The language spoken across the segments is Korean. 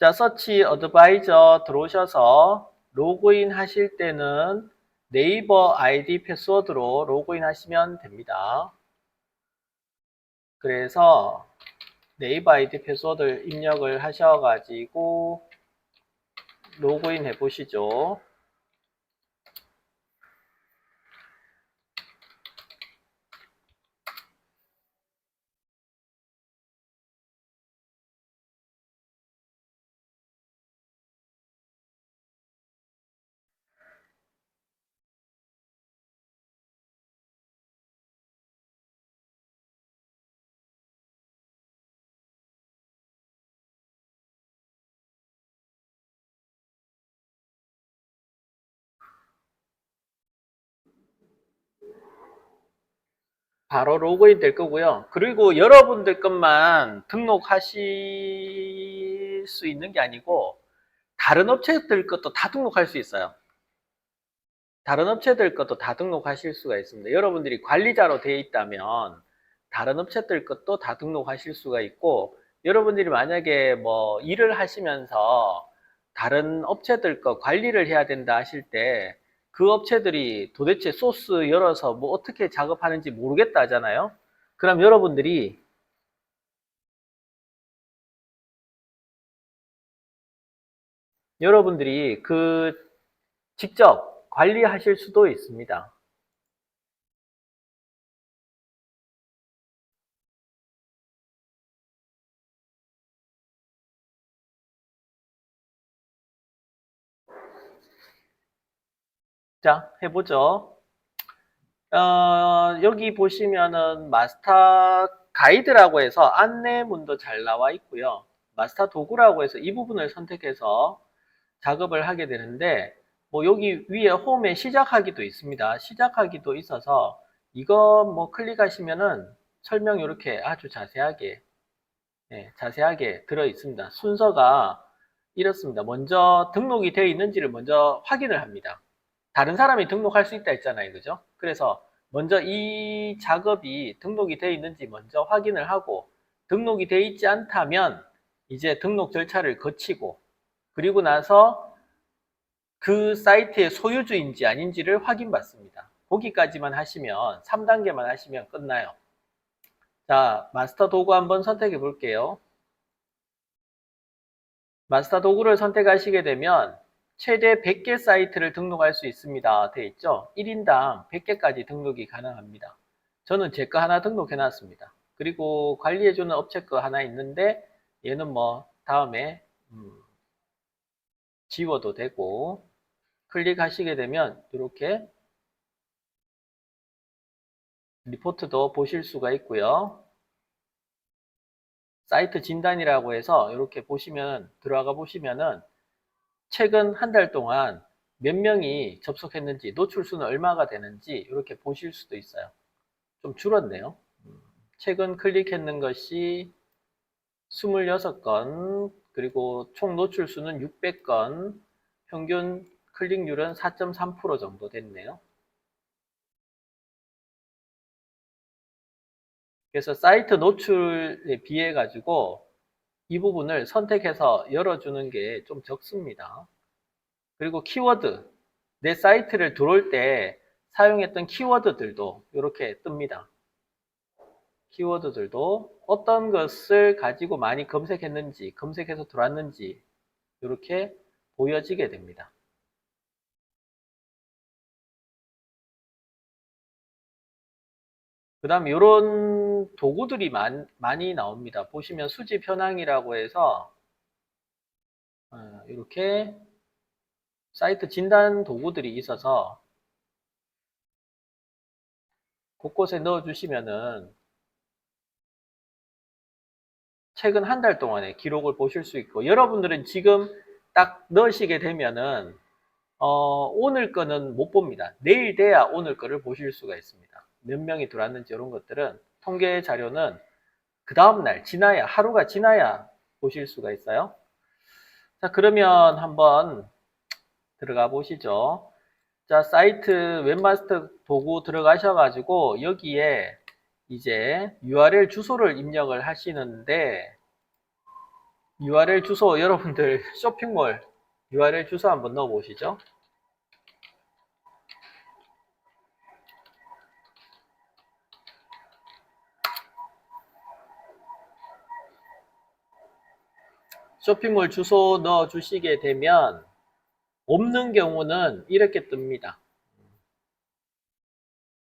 자, 서치 어드바이저 들어오셔서 로그인 하실 때는 네이버 아이디 패스워드로 로그인 하시면 됩니다. 그래서 네이버 아이디 패스워드 입력을 하셔가지고 로그인 해 보시죠. 바로 로그인 될 거고요. 그리고 여러분들 것만 등록하실 수 있는 게 아니고 다른 업체들 것도 다 등록할 수 있어요. 다른 업체들 것도 다 등록하실 수가 있습니다. 여러분들이 관리자로 되어 있다면 다른 업체들 것도 다 등록하실 수가 있고, 여러분들이 만약에 뭐 일을 하시면서 다른 업체들 거 관리를 해야 된다 하실 때 그 업체들이 도대체 소스 열어서 뭐 어떻게 작업하는지 모르겠다 하잖아요. 그럼 여러분들이 그 직접 관리하실 수도 있습니다. 자, 해보죠. 여기 보시면은 마스터 가이드라고 해서 안내문도 잘 나와 있고요. 마스터 도구라고 해서 이 부분을 선택해서 작업을 하게 되는데, 뭐 여기 위에 홈에 시작하기도 있습니다. 시작하기도 있어서 이거 뭐 클릭하시면은 설명 이렇게 아주 자세하게, 자세하게 들어 있습니다. 순서가 이렇습니다. 먼저 등록이 되어 있는지를 먼저 확인을 합니다. 다른 사람이 등록할 수 있다 했잖아요. 그죠? 그래서 먼저 이 작업이 등록이 되어 있는지 먼저 확인을 하고, 등록이 되어 있지 않다면 이제 등록 절차를 거치고, 그리고 나서 그 사이트의 소유주인지 아닌지를 확인받습니다. 거기까지만 하시면, 3단계만 하시면 끝나요. 자, 마스터 도구 한번 선택해 볼게요. 마스터 도구를 선택하시게 되면 최대 100개 사이트를 등록할 수 있습니다. 되어 있죠? 1인당 100개까지 등록이 가능합니다. 저는 제 거 하나 등록해 놨습니다. 그리고 관리해주는 업체 거 하나 있는데 얘는 뭐 다음에 지워도 되고, 클릭하시게 되면 이렇게 리포트도 보실 수가 있고요. 사이트 진단이라고 해서 이렇게 보시면, 들어가 보시면은 최근 한 달 동안 몇 명이 접속했는지, 노출수는 얼마가 되는지 이렇게 보실 수도 있어요. 좀 줄었네요. 최근 클릭했는 것이 26건, 그리고 총 노출수는 600건, 평균 클릭률은 4.3% 정도 됐네요. 그래서 사이트 노출에 비해 가지고 이 부분을 선택해서 열어주는 게 좀 적습니다. 그리고 키워드, 내 사이트를 들어올 때 사용했던 키워드들도 이렇게 뜹니다. 키워드들도 어떤 것을 가지고 많이 검색했는지, 검색해서 들어왔는지 이렇게 보여지게 됩니다. 그 다음 이런 도구들이 많이 나옵니다. 보시면 수집 현황이라고 해서 이렇게 사이트 진단 도구들이 있어서 곳곳에 넣어 주시면은 최근 한 달 동안의 기록을 보실 수 있고, 여러분들은 지금 딱 넣으시게 되면은 오늘 거는 못 봅니다. 내일 돼야 오늘 거를 보실 수가 있습니다. 몇 명이 들어왔는지 이런 것들은 통계 자료는 그 다음날 지나야, 하루가 지나야 보실 수가 있어요. 자, 그러면 한번 들어가 보시죠. 자, 사이트 웹마스터 도구 들어가셔가지고 여기에 이제 URL 주소를 입력을 하시는데, URL 주소 여러분들 쇼핑몰 URL 주소 한번 넣어 보시죠. 쇼핑몰 주소 넣어 주시게 되면 없는 경우는 이렇게 뜹니다.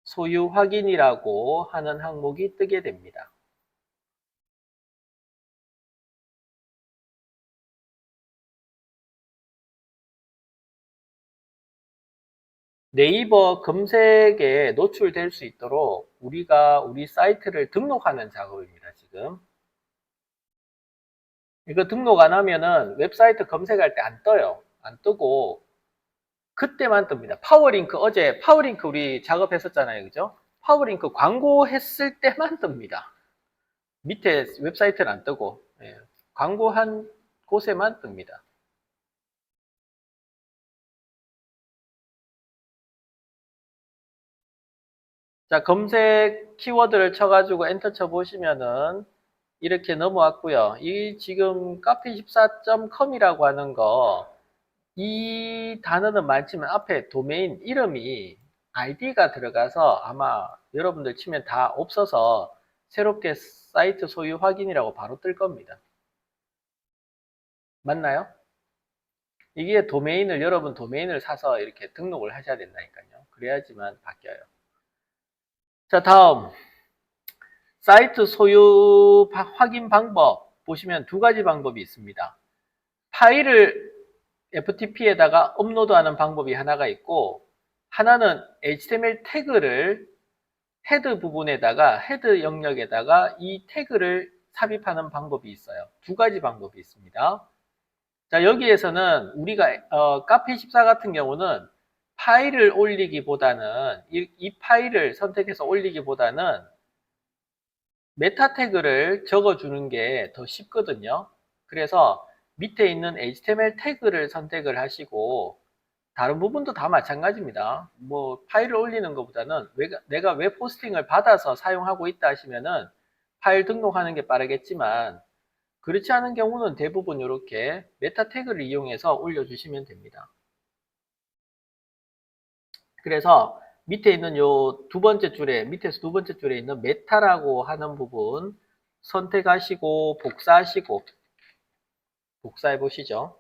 소유 확인이라고 하는 항목이 뜨게 됩니다. 네이버 검색에 노출될 수 있도록 우리가 우리 사이트를 등록하는 작업입니다. 지금 이거 등록 안 하면은 웹사이트 검색할 때 안 떠요. 안 뜨고 그때만 뜹니다. 파워링크 어제 파워링크 우리 작업했었잖아요. 그죠? 파워링크 광고했을 때만 뜹니다. 밑에 웹사이트는 안 뜨고 광고한 곳에만 뜹니다. 자, 검색 키워드를 쳐가지고 엔터 쳐보시면은 이렇게 넘어왔고요. 이 지금 카페24.com이라고 하는 거, 이 단어는 많지만 앞에 도메인 이름이 아이디가 들어가서 아마 여러분들 치면 다 없어서 새롭게 사이트 소유 확인이라고 바로 뜰 겁니다. 맞나요? 이게 도메인을 여러분 도메인을 사서 이렇게 등록을 하셔야 된다니까요. 그래야지만 바뀌어요. 자, 다음 사이트 소유 확인 방법 보시면 두 가지 방법이 있습니다. 파일을 FTP에다가 업로드하는 방법이 하나가 있고 하나는 HTML 태그를 헤드 부분에다가 헤드 영역에다가 이 태그를 삽입하는 방법이 있어요. 두 가지 방법이 있습니다. 자, 여기에서는 우리가 카페24 같은 경우는 파일을 올리기보다는 이 파일을 선택해서 올리기보다는 메타 태그를 적어주는 게 더 쉽거든요. 그래서 밑에 있는 HTML 태그를 선택을 하시고 다른 부분도 다 마찬가지입니다. 뭐 파일을 올리는 것보다는 내가 웹 호스팅을 받아서 사용하고 있다 하시면은 파일 등록하는 게 빠르겠지만 그렇지 않은 경우는 대부분 이렇게 메타 태그를 이용해서 올려주시면 됩니다. 그래서 밑에 있는 요 두 번째 줄에 밑에서 두 번째 줄에 있는 메타라고 하는 부분 선택하시고 복사해 보시죠.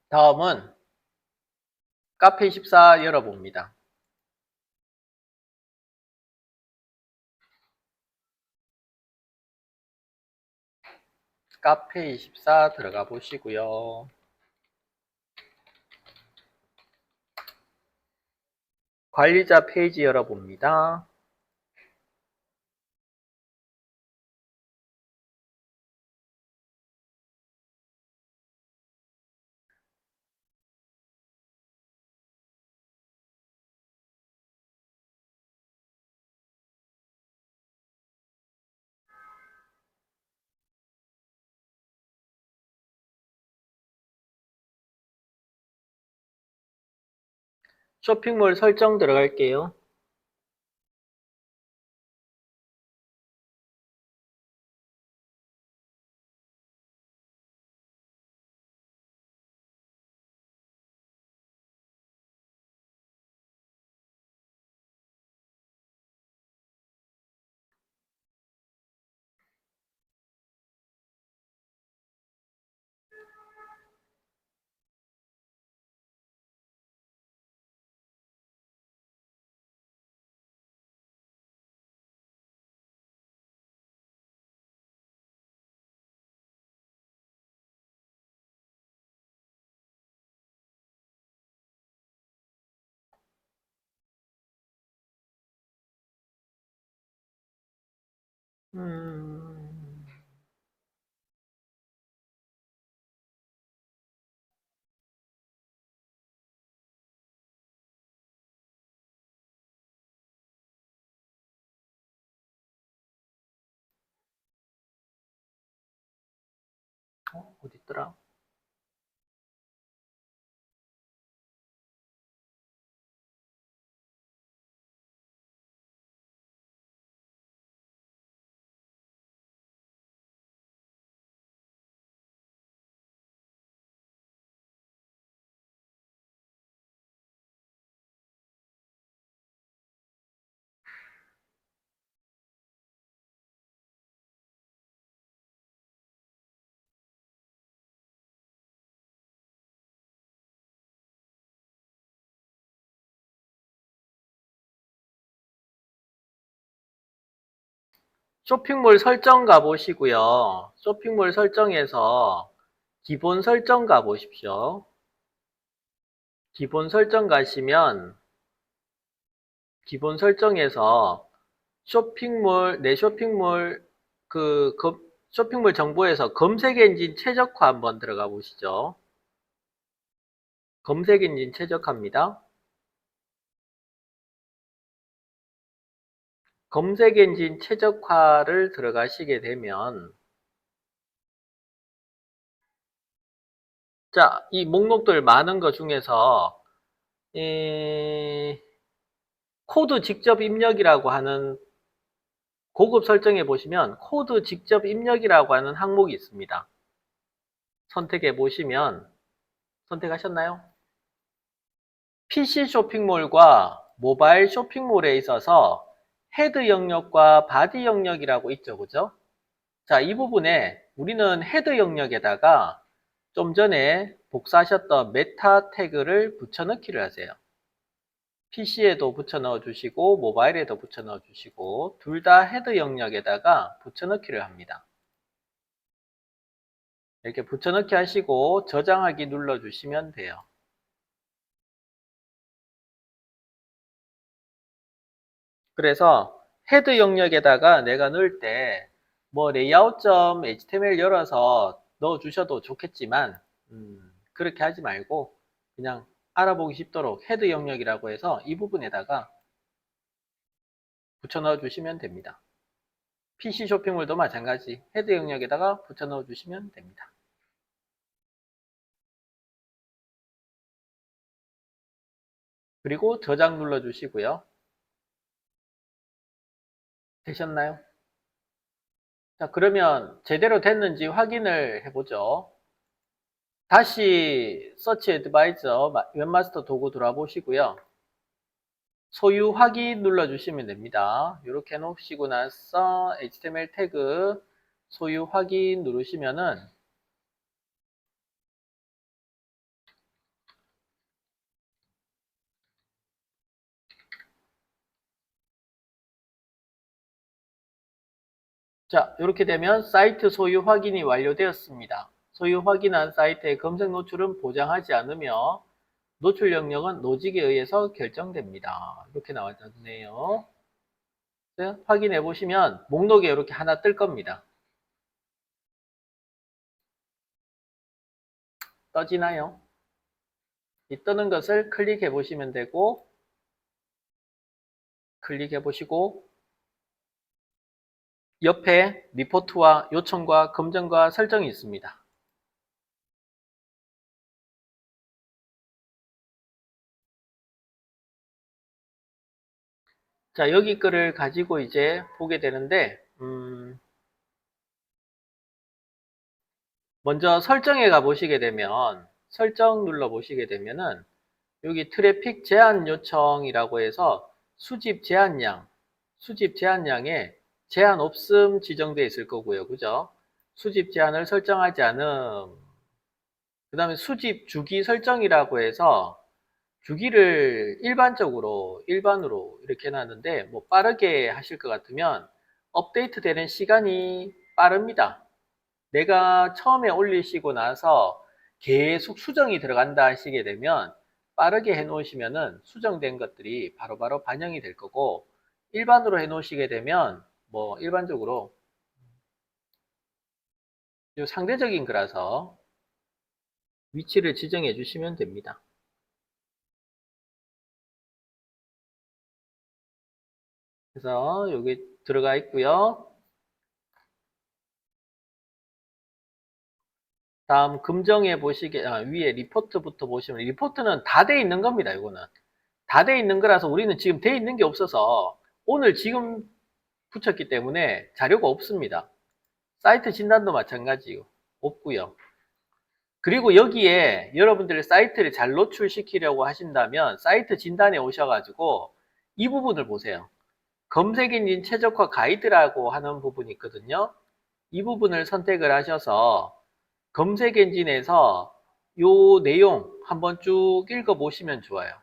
다음은 카페24 열어봅니다. 카페24 들어가 보시고요. 관리자 페이지 열어봅니다. 쇼핑몰 설정 들어갈게요. 음... 어디 있더라? 쇼핑몰 설정 가보시고요. 쇼핑몰 설정에서 기본 설정 가보십시오. 기본 설정 가시면 기본 설정에서 쇼핑몰, 내 쇼핑몰 쇼핑몰 정보에서 검색 엔진 최적화 한번 들어가 보시죠. 검색 엔진 최적화입니다. 검색 엔진 최적화를 들어가시게 되면 자, 이 목록들 많은 것 중에서 코드 직접 입력이라고 하는 고급 설정에 보시면 코드 직접 입력이라고 하는 항목이 있습니다. 선택해 보시면 선택하셨나요? PC 쇼핑몰과 모바일 쇼핑몰에 있어서 헤드 영역과 바디 영역이라고 있죠. 그죠? 자, 이 부분에 우리는 헤드 영역에다가 좀 전에 복사하셨던 메타 태그를 붙여넣기를 하세요. PC에도 붙여 넣어 주시고 모바일에도 붙여 넣어 주시고 둘 다 헤드 영역에다가 붙여넣기를 합니다. 이렇게 붙여넣기 하시고 저장하기 눌러 주시면 돼요. 그래서 헤드 영역에다가 내가 넣을 때 뭐 layout.html 열어서 넣어 주셔도 좋겠지만 그렇게 하지 말고 그냥 알아보기 쉽도록 헤드 영역이라고 해서 이 부분에다가 붙여 넣어 주시면 됩니다. PC 쇼핑몰도 마찬가지 헤드 영역에다가 붙여 넣어 주시면 됩니다. 그리고 저장 눌러 주시고요. 되셨나요? 자, 그러면 제대로 됐는지 확인을 해보죠. 다시 서치 애드바이저 웹마스터 도구 들어와 보시고요. 소유 확인 눌러주시면 됩니다. 이렇게 해놓으시고 나서 HTML 태그 소유 확인 누르시면은 자, 이렇게 되면 사이트 소유 확인이 완료되었습니다. 소유 확인한 사이트의 검색 노출은 보장하지 않으며 노출 영역은 노직에 의해서 결정됩니다. 이렇게 나왔네요. 확인해 보시면 목록에 이렇게 하나 뜰 겁니다. 떠지나요? 이 뜨는 것을 클릭해 보시면 되고 클릭해 보시고 옆에 리포트와 요청과 검증과 설정이 있습니다. 자, 여기 거를 가지고 이제 보게 되는데 먼저 설정에 가 보시게 되면 설정 눌러 보시게 되면은 여기 트래픽 제한 요청이라고 해서 수집 제한량에 제한 없음 지정되어 있을 거고요. 그죠? 수집 제한을 설정하지 않음. 그 다음에 수집 주기 설정이라고 해서 주기를 일반으로 이렇게 해놨는데 뭐 빠르게 하실 것 같으면 업데이트 되는 시간이 빠릅니다. 내가 처음에 올리시고 나서 계속 수정이 들어간다 하시게 되면 빠르게 해 놓으시면은 수정된 것들이 바로바로 반영이 될 거고 일반으로 해 놓으시게 되면 뭐 일반적으로 상대적인 거라서 위치를 지정해 주시면 됩니다. 그래서 여기 들어가 있고요. 다음 금정해 보시게 위에 리포트부터 보시면 리포트는 다 돼 있는 겁니다. 이거는 다 돼 있는 거라서 우리는 지금 돼 있는 게 없어서 오늘 지금 붙였기 때문에 자료가 없습니다. 사이트 진단도 마찬가지요. 없고요. 그리고 여기에 여러분들의 사이트를 잘 노출시키려고 하신다면 사이트 진단에 오셔가지고 이 부분을 보세요. 검색 엔진 최적화 가이드라고 하는 부분이 있거든요. 이 부분을 선택을 하셔서 검색 엔진에서 요 내용 한번 쭉 읽어 보시면 좋아요.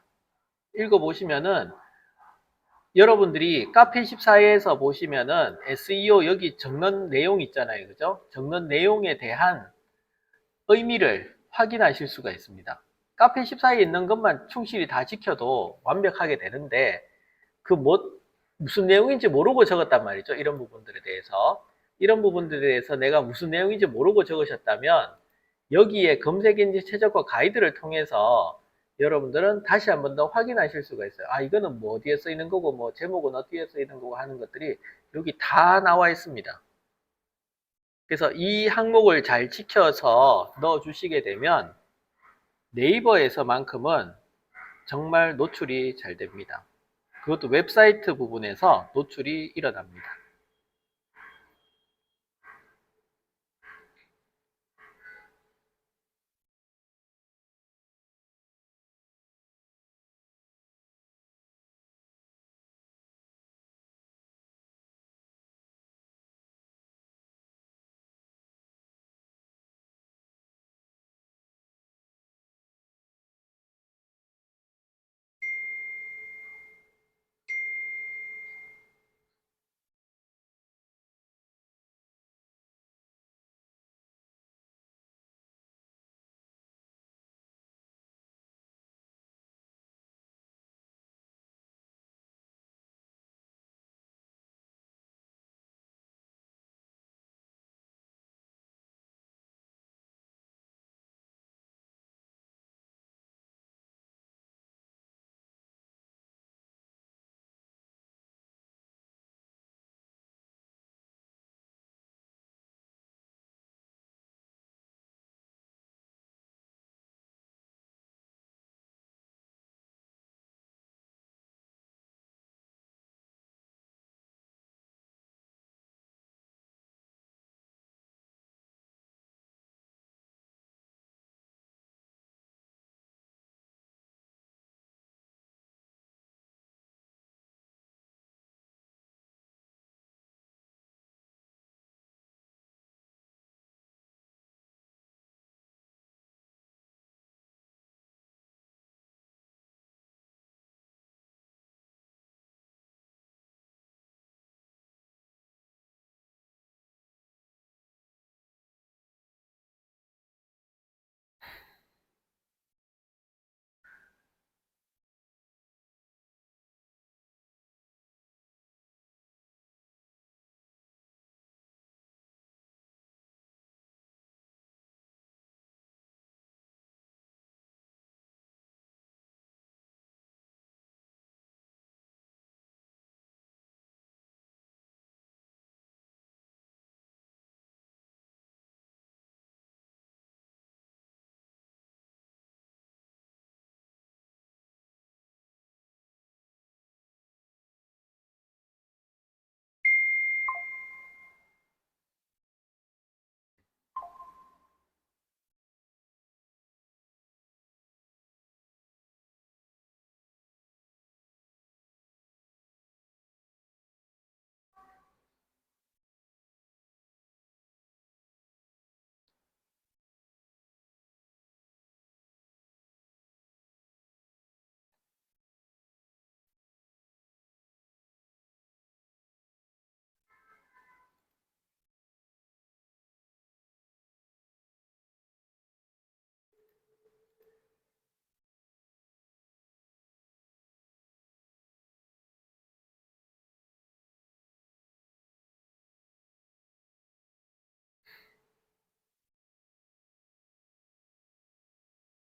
읽어 보시면은 여러분들이 카페14에서 보시면은 SEO 여기 적는 내용 있잖아요. 그죠? 적는 내용에 대한 의미를 확인하실 수가 있습니다. 카페14에 있는 것만 충실히 다 지켜도 완벽하게 되는데 그 무슨 내용인지 모르고 적었단 말이죠. 이런 부분들에 대해서. 이런 부분들에 대해서 내가 무슨 내용인지 모르고 적으셨다면 여기에 검색 엔진 최적화 가이드를 통해서 여러분들은 다시 한번 더 확인하실 수가 있어요. 아, 이거는 뭐 어디에 쓰이는 거고, 뭐 제목은 어디에 쓰이는 거고 하는 것들이 여기 다 나와 있습니다. 그래서 이 항목을 잘 지켜서 넣어 주시게 되면 네이버에서만큼은 정말 노출이 잘 됩니다. 그것도 웹사이트 부분에서 노출이 일어납니다.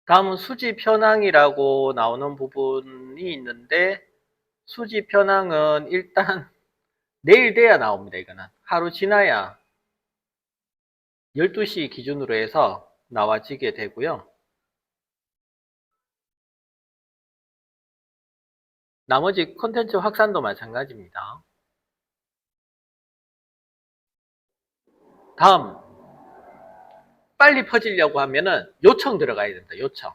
다음은 수집 현황이라고 나오는 부분이 있는데 수집 현황은 일단 내일 돼야 나옵니다. 이거는 하루 지나야 12시 기준으로 해서 나와지게 되고요. 나머지 콘텐츠 확산도 마찬가지입니다. 다음, 빨리 퍼지려고 하면은 요청 들어가야 된다. 요청.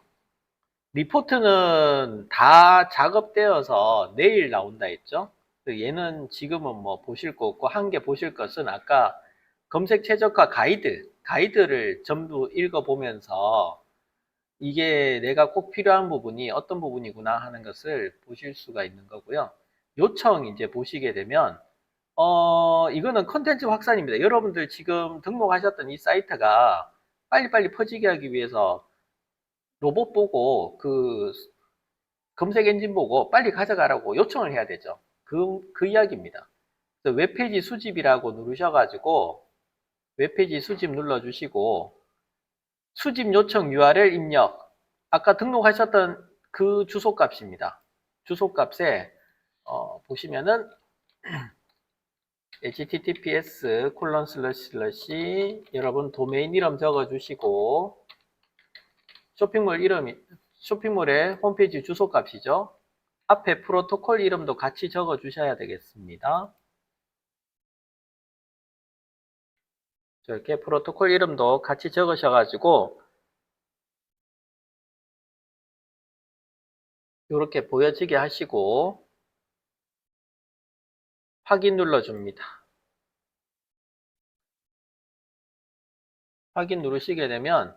리포트는 다 작업되어서 내일 나온다 했죠. 얘는 지금은 뭐 보실 거 없고 한 개 보실 것은 아까 검색 최적화 가이드를 전부 읽어보면서 이게 내가 꼭 필요한 부분이 어떤 부분이구나 하는 것을 보실 수가 있는 거고요. 요청 이제 보시게 되면 이거는 컨텐츠 확산입니다. 여러분들 지금 등록하셨던 이 사이트가 빨리빨리 퍼지게 하기 위해서 로봇 보고 그 검색 엔진 보고 빨리 가져가라고 요청을 해야 되죠. 그 이야기입니다. 그래서 웹페이지 수집이라고 누르셔가지고 웹페이지 수집 눌러주시고 수집 요청 URL 입력 아까 등록하셨던 그 주소값입니다. 주소값에 보시면은 https 여러분 도메인 이름 적어주시고 쇼핑몰 이름이 쇼핑몰의 홈페이지 주소값이죠. 앞에 프로토콜 이름도 같이 적어 주셔야 되겠습니다. 이렇게 프로토콜 이름도 같이 적으셔가지고 이렇게 보여지게 하시고 확인 눌러줍니다. 확인 누르시게 되면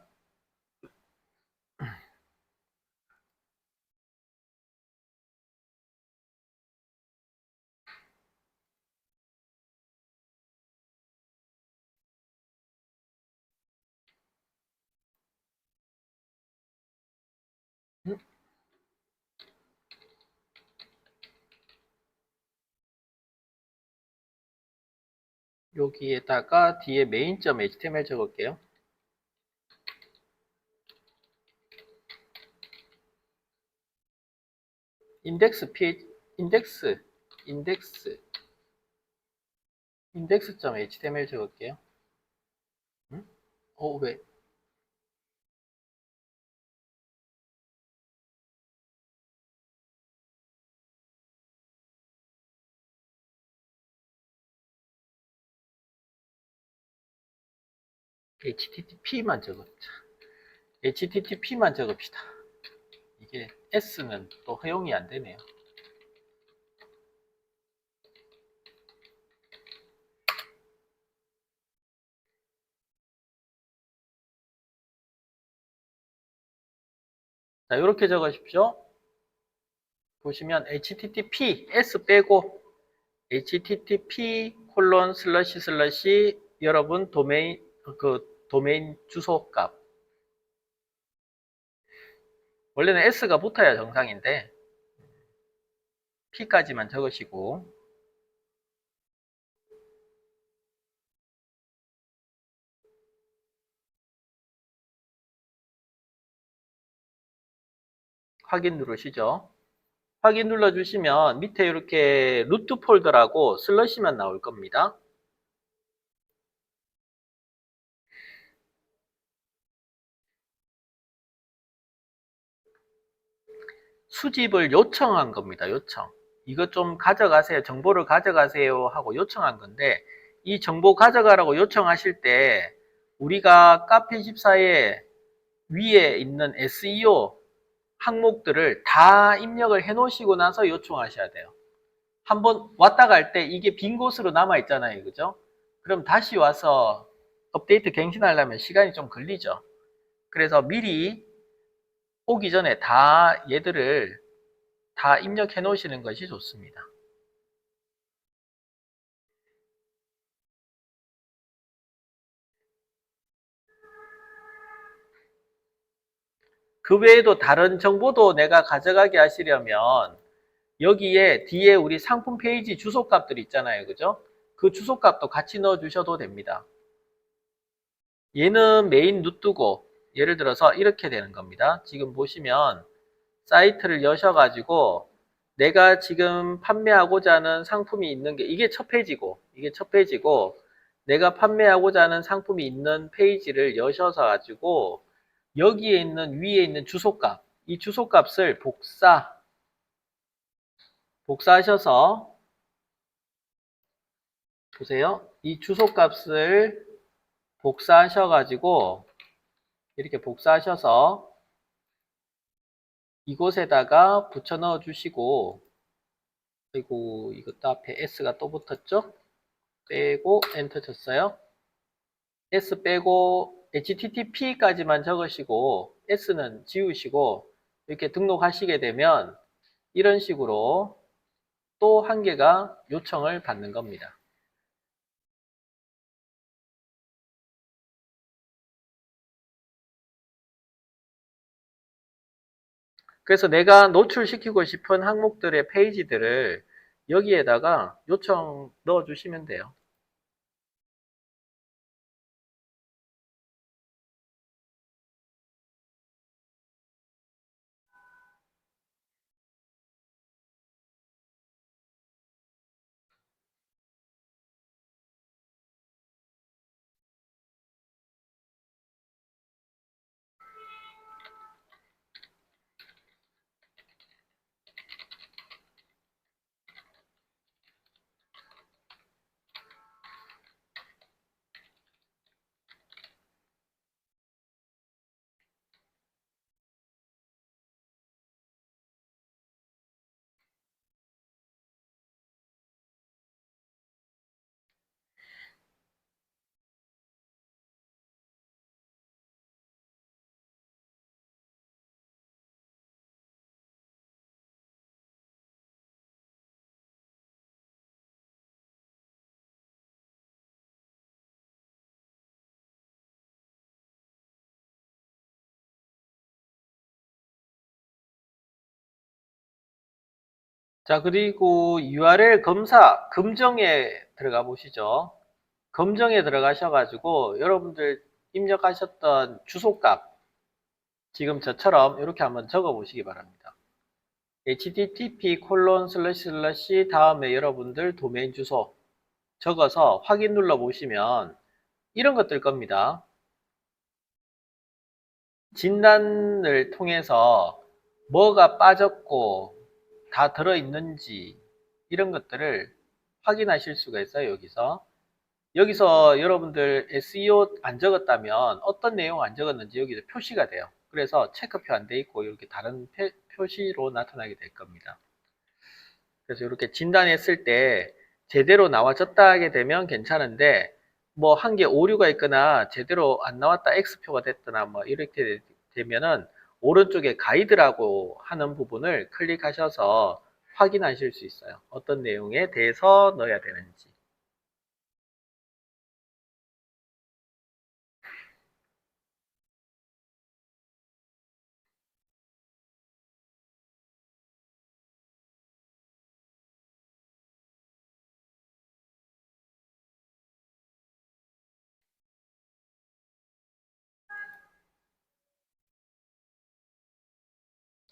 여기에다가 뒤에 main.html 적을게요. index.html 적을게요. 응? 왜? http만 적읍시다. http만 적읍시다. 이게 s는 또 허용이 안 되네요. 자, 이렇게 적으십시오. 보시면 http s 빼고 http 여러분 도메인 주소 값 원래는 s가 붙어야 정상인데 p까지만 적으시고 확인 누르시죠. 확인 눌러주시면 밑에 이렇게 루트 폴더라고 슬러시만 나올 겁니다. 수집을 요청한 겁니다. 요청. 이것 좀 가져가세요. 정보를 가져가세요 하고 요청한 건데 이 정보 가져가라고 요청하실 때 우리가 카페24에 위에 있는 SEO 항목들을 다 입력을 해 놓으시고 나서 요청하셔야 돼요. 한번 왔다 갈 때 이게 빈 곳으로 남아 있잖아요. 그죠? 그럼 다시 와서 업데이트 갱신하려면 시간이 좀 걸리죠. 그래서 미리 오기 전에 다 얘들을 다 입력해 놓으시는 것이 좋습니다. 그 외에도 다른 정보도 내가 가져가게 하시려면 여기에 뒤에 우리 상품 페이지 주소값들 있잖아요. 그죠? 그 주소값도 같이 넣어 주셔도 됩니다. 얘는 메인 누뜨고 예를 들어서 이렇게 되는 겁니다. 지금 보시면 사이트를 여셔가지고 내가 지금 판매하고자 하는 상품이 있는 게 이게 첫 페이지고 내가 판매하고자 하는 상품이 있는 페이지를 여셔서 가지고 여기에 있는 위에 있는 주소값 이 주소값을 복사하셔서 보세요. 이 주소값을 복사하셔가지고 이렇게 복사하셔서 이곳에다가 붙여 넣어 주시고 그리고 이것도 앞에 S가 또 붙었죠? 빼고 엔터 쳤어요. S 빼고 HTTP까지만 적으시고 S는 지우시고 이렇게 등록하시게 되면 이런 식으로 또 한 개가 요청을 받는 겁니다. 그래서 내가 노출시키고 싶은 항목들의 페이지들을 여기에다가 요청 넣어주시면 돼요. 자, 그리고 URL 검사, 검정에 들어가 보시죠. 검정에 들어가셔가지고 여러분들 입력하셨던 주소값, 지금 저처럼 이렇게 한번 적어 보시기 바랍니다. http:// 다음에 여러분들 도메인 주소 적어서 확인 눌러 보시면 이런 것 뜰 겁니다. 진단을 통해서 뭐가 빠졌고 다 들어있는지 이런 것들을 확인하실 수가 있어요. 여기서 여러분들 SEO 안 적었다면 어떤 내용 안 적었는지 여기서 표시가 돼요. 그래서 체크표 안 돼 있고 이렇게 다른 표시로 나타나게 될 겁니다. 그래서 이렇게 진단했을 때 제대로 나와졌다 하게 되면 괜찮은데 뭐 한 개 오류가 있거나 제대로 안 나왔다 X표가 됐거나 뭐 이렇게 되면은 오른쪽에 가이드라고 하는 부분을 클릭하셔서 확인하실 수 있어요. 어떤 내용에 대해서 넣어야 되는지.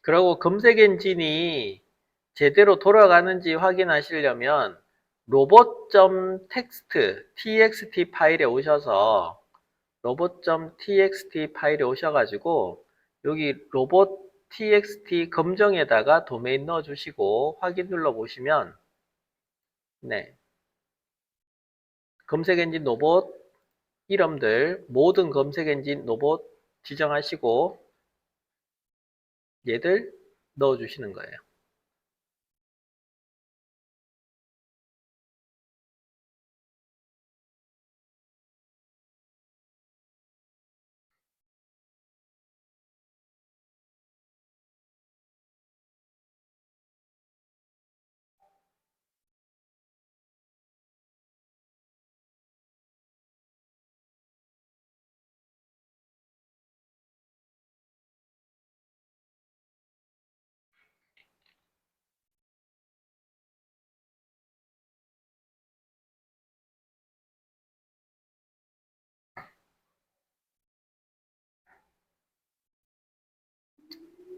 그리고 검색 엔진이 제대로 돌아가는지 확인하시려면 robot.txt 파일에 오셔서 robot.txt 파일에 오셔가지고 여기 robot.txt 검정에다가 도메인 넣어주시고 확인 눌러 보시면 네, 검색 엔진 로봇 이름들 모든 검색 엔진 로봇 지정하시고 얘들 넣어주시는 거예요.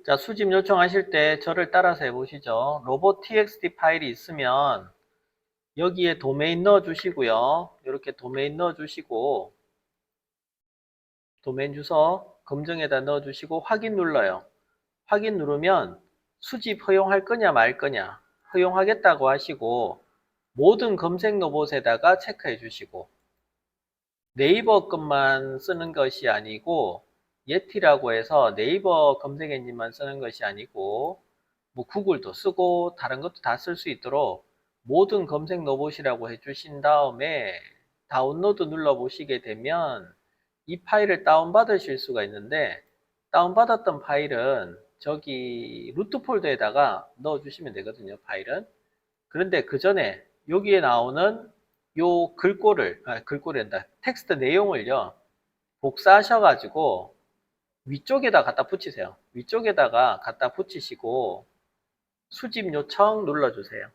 자, 수집 요청하실 때 저를 따라서 해보시죠. robot.txt 파일이 있으면 여기에 도메인 넣어주시고요. 이렇게 도메인 넣어주시고 도메인 주소 검정에다 넣어주시고 확인 눌러요. 확인 누르면 수집 허용할 거냐 말 거냐 허용하겠다고 하시고 모든 검색 로봇에다가 체크해 주시고 네이버 것만 쓰는 것이 아니고 예티라고 해서 네이버 검색 엔진만 쓰는 것이 아니고 뭐 구글도 쓰고 다른 것도 다 쓸 수 있도록 모든 검색 로봇이라고 해주신 다음에 다운로드 눌러 보시게 되면 이 파일을 다운받으실 수가 있는데 다운받았던 파일은 저기 루트 폴더에다가 넣어 주시면 되거든요. 파일은 그런데 그 전에 여기에 나오는 요 글꼴이란다. 텍스트 내용을요, 복사하셔가지고 위쪽에다 갖다 붙이세요. 위쪽에다가 갖다 붙이시고 수집 요청 눌러주세요.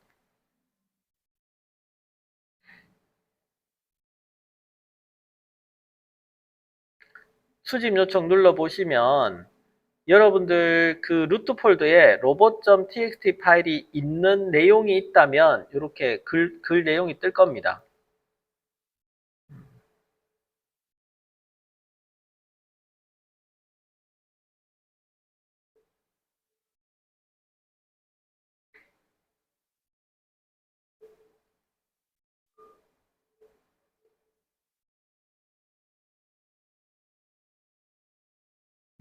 수집 요청 눌러보시면 여러분들 그 루트 폴더에 robot.txt 파일이 있는 내용이 있다면 이렇게 글 내용이 뜰 겁니다.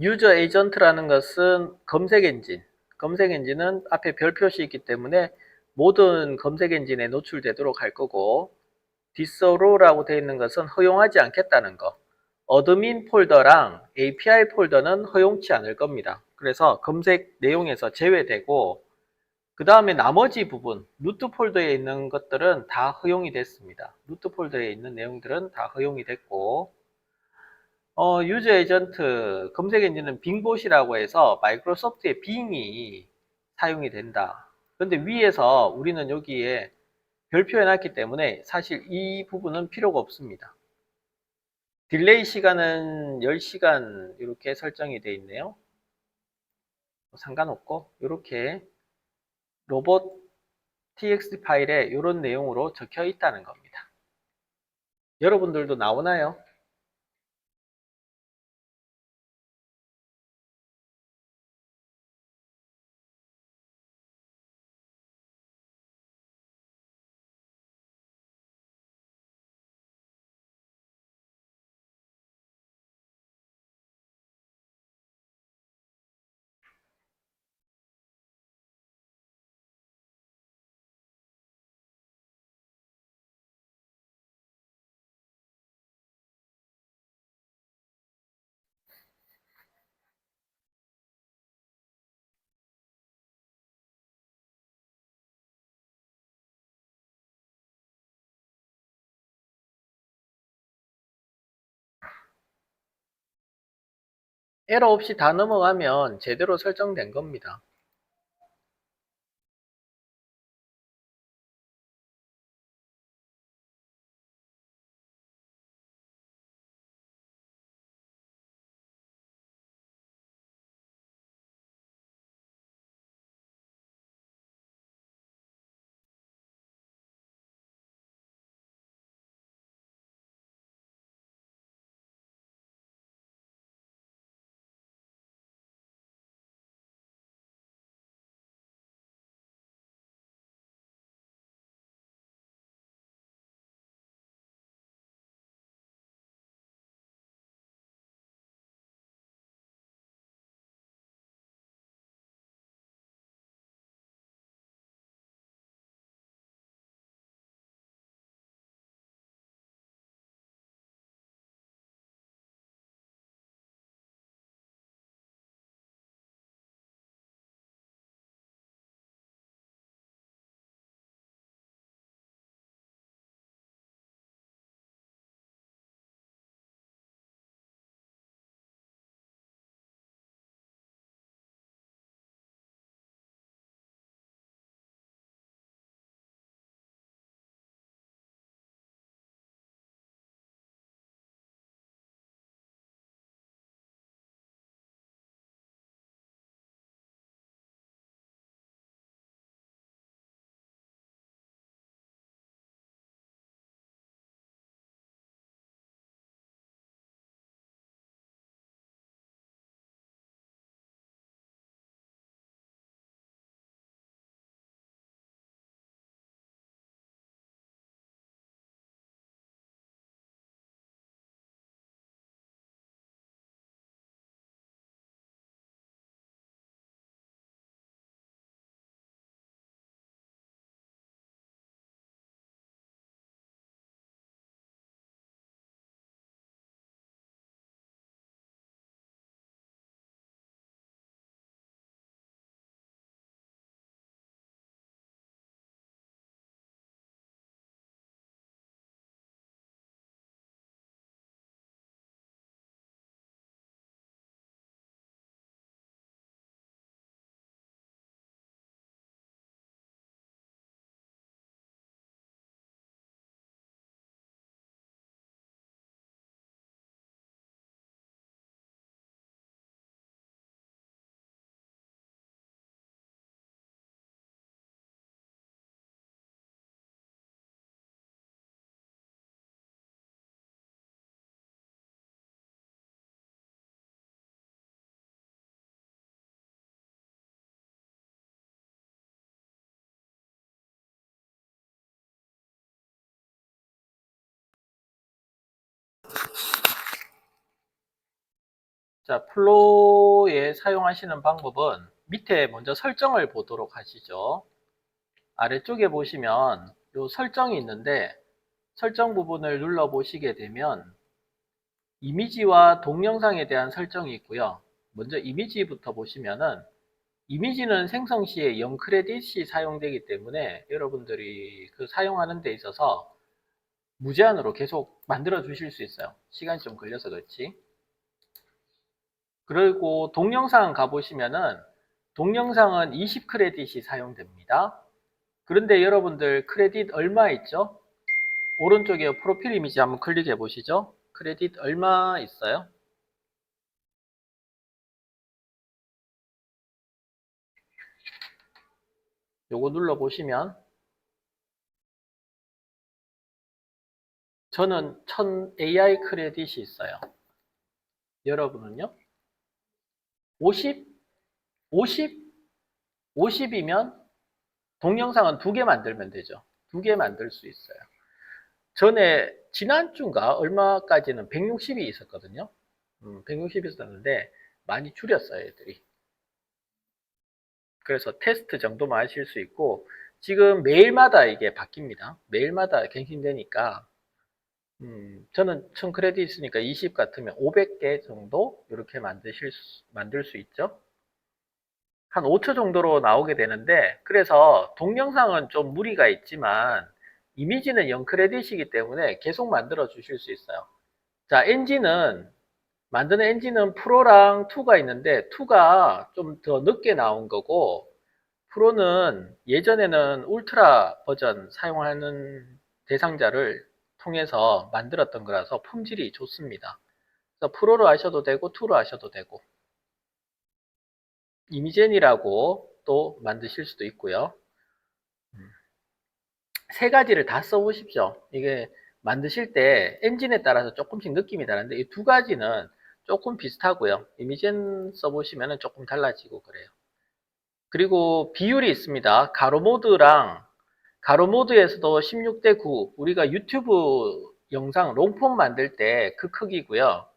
유저 에이전트라는 것은 검색 엔진은 앞에 별 표시 있기 때문에 모든 검색 엔진에 노출되도록 할 거고, 디스어로우라고 되어 있는 것은 허용하지 않겠다는 거. 어드민 폴더랑 API 폴더는 허용치 않을 겁니다. 그래서 검색 내용에서 제외되고, 그 다음에 나머지 부분, 루트 폴더에 있는 것들은 다 허용이 됐습니다. 루트 폴더에 있는 내용들은 다 허용이 됐고, 유저 에이전트 검색 엔진은 빙봇이라고 해서 마이크로소프트의 빙이 사용이 된다. 그런데 위에서 우리는 여기에 별표 해놨기 때문에 사실 이 부분은 필요가 없습니다. 딜레이 시간은 10시간 이렇게 설정이 되어 있네요. 상관없고 이렇게 로봇 txt 파일에 이런 내용으로 적혀 있다는 겁니다. 여러분들도 나오나요? 에러 없이 다 넘어가면 제대로 설정된 겁니다. 자, 플로우에 사용하시는 방법은 밑에 먼저 설정을 보도록 하시죠. 아래쪽에 보시면 요 설정이 있는데 설정 부분을 눌러 보시게 되면 이미지와 동영상에 대한 설정이 있고요. 먼저 이미지부터 보시면은 이미지는 생성 시에 0 크레딧이 사용되기 때문에 여러분들이 그 사용하는 데 있어서 무제한으로 계속 만들어 주실 수 있어요. 시간이 좀 걸려서 그렇지. 그리고 동영상 가보시면은 동영상은 20 크레딧이 사용됩니다. 그런데 여러분들 크레딧 얼마 있죠? 오른쪽에 프로필 이미지 한번 클릭해 보시죠. 크레딧 얼마 있어요? 요거 눌러 보시면 저는 1000 AI 크레딧이 있어요. 여러분은요? 50? 50? 50이면 동영상은 2개 만들면 되죠. 2개 만들 수 있어요. 전에 지난주인가 얼마까지는 160이 있었거든요. 160이 있었는데 많이 줄였어요, 애들이. 그래서 테스트 정도만 하실 수 있고 지금 매일마다 이게 바뀝니다. 매일마다 갱신되니까 저는 1000 크레딧 있으니까 20 같으면 500개 정도 이렇게 만들 수 있죠. 한 5초 정도로 나오게 되는데 그래서 동영상은 좀 무리가 있지만 이미지는 0 크레딧이기 때문에 계속 만들어 주실 수 있어요. 자, 만드는 엔진은 프로랑 2가 있는데 2가 좀 더 늦게 나온 거고 프로는 예전에는 울트라 버전 사용하는 대상자를 통해서 만들었던 거라서 품질이 좋습니다. 그래서 프로로 하셔도 되고 2로 하셔도 되고 이미젠이라고 또 만드실 수도 있고요. 세 가지를 다 써보십시오. 이게 만드실 때 엔진에 따라서 조금씩 느낌이 다른데 이 두 가지는 조금 비슷하고요. 이미젠 써보시면 조금 달라지고 그래요. 그리고 비율이 있습니다. 가로 모드에서도 16대 9 우리가 유튜브 영상 롱폼 만들 때 그 크기고요.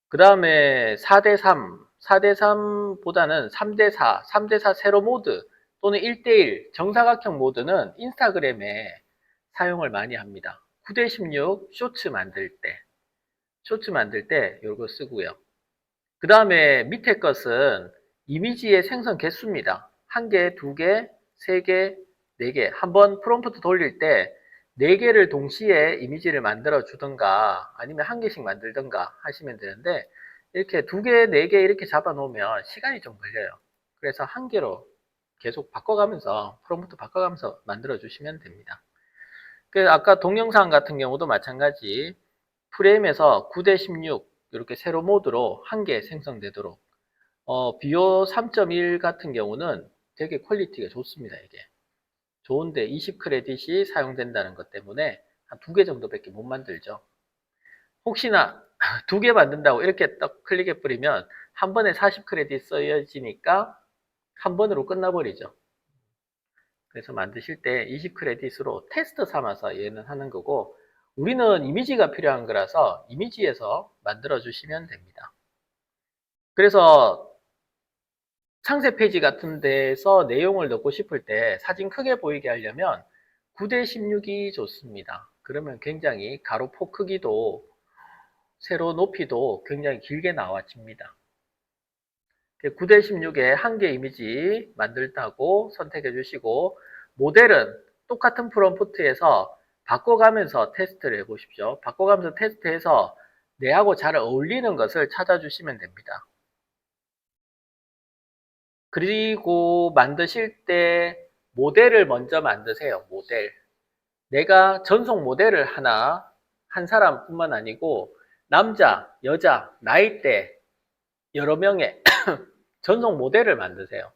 그 다음에 4대 3 4대 3보다는 3대 4 3대 4 세로 모드 또는 1대1 정사각형 모드는 인스타그램에 사용을 많이 합니다. 9대 16 쇼츠 만들 때 이거 쓰고요. 그 다음에 밑에 것은 이미지의 생성 개수입니다. 1개, 2개, 3개, 4개. 한번 프롬프트 돌릴 때 4개를 동시에 이미지를 만들어 주던가 아니면 1개씩 만들던가 하시면 되는데 이렇게 2개, 4개 이렇게 잡아 놓으면 시간이 좀 걸려요. 그래서 1개로 계속 바꿔가면서 프롬프트 바꿔가면서 만들어 주시면 됩니다. 그래서 아까 동영상 같은 경우도 마찬가지 프레임에서 9대 16 이렇게 세로 모드로 1개 생성되도록 비오 3.1 같은 경우는 되게 퀄리티가 좋습니다. 이게 좋은데 20 크레딧이 사용된다는 것 때문에 한 2개 정도밖에 못 만들죠. 혹시나 2개 만든다고 이렇게 딱 클릭해 버리면 한 번에 40 크레딧 써야지니까 한 번으로 끝나버리죠. 그래서 만드실 때 20 크레딧으로 테스트 삼아서 얘는 하는 거고 우리는 이미지가 필요한 거라서 이미지에서 만들어 주시면 됩니다. 그래서 상세 페이지 같은 데서 내용을 넣고 싶을 때 사진 크게 보이게 하려면 9대 16이 좋습니다. 그러면 굉장히 가로포 크기도 세로 높이도 굉장히 길게 나와집니다. 9대 16에 한 개 이미지 만들다고 선택해 주시고 모델은 똑같은 프롬프트에서 바꿔가면서 테스트를 해 보십시오. 바꿔가면서 테스트해서 내하고 잘 어울리는 것을 찾아주시면 됩니다. 그리고 만드실 때 모델을 먼저 만드세요. 모델. 내가 전속 모델을 하나 한 사람뿐만 아니고 남자, 여자, 나이대 여러 명의 전속 모델을 만드세요.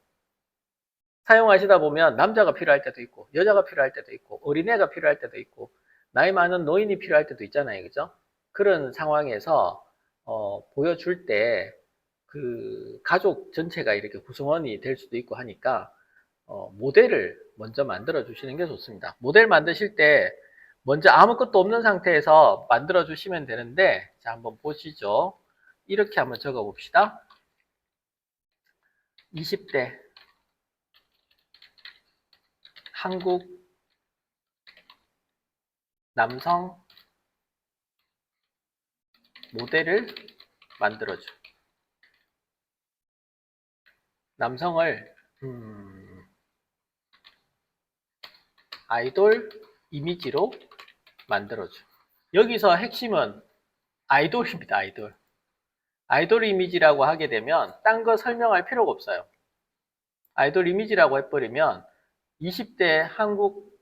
사용하시다 보면 남자가 필요할 때도 있고 여자가 필요할 때도 있고 어린애가 필요할 때도 있고 나이 많은 노인이 필요할 때도 있잖아요. 그죠? 그런 상황에서 보여줄 때 그 가족 전체가 이렇게 구성원이 될 수도 있고 하니까 모델을 먼저 만들어 주시는 게 좋습니다. 모델 만드실 때 먼저 아무것도 없는 상태에서 만들어 주시면 되는데 자 한번 보시죠. 이렇게 한번 적어 봅시다. 20대 한국 남성 모델을 만들어줘. 남성을 아이돌 이미지로 만들어줘. 여기서 핵심은 아이돌입니다. 아이돌. 아이돌 이미지라고 하게 되면 딴 거 설명할 필요가 없어요. 아이돌 이미지라고 해버리면 20대 한국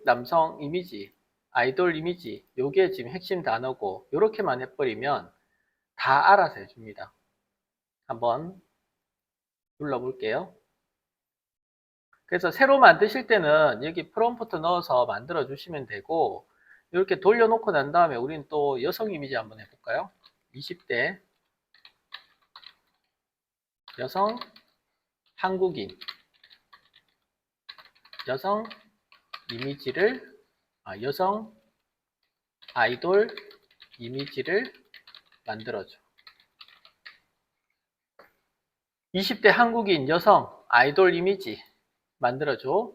남성 이미지, 아이돌 이미지, 요게 지금 핵심 단어고, 요렇게만 해버리면 다 알아서 해줍니다. 한번 눌러볼게요. 그래서 새로 만드실 때는 여기 프롬프트 넣어서 만들어 주시면 되고, 이렇게 돌려놓고 난 다음에 우리는 또 여성 이미지 한번 해볼까요? 20대 여성 한국인 여성 이미지를 여성 아이돌 이미지를 만들어줘. 20대 한국인 여성 아이돌 이미지 만들어줘.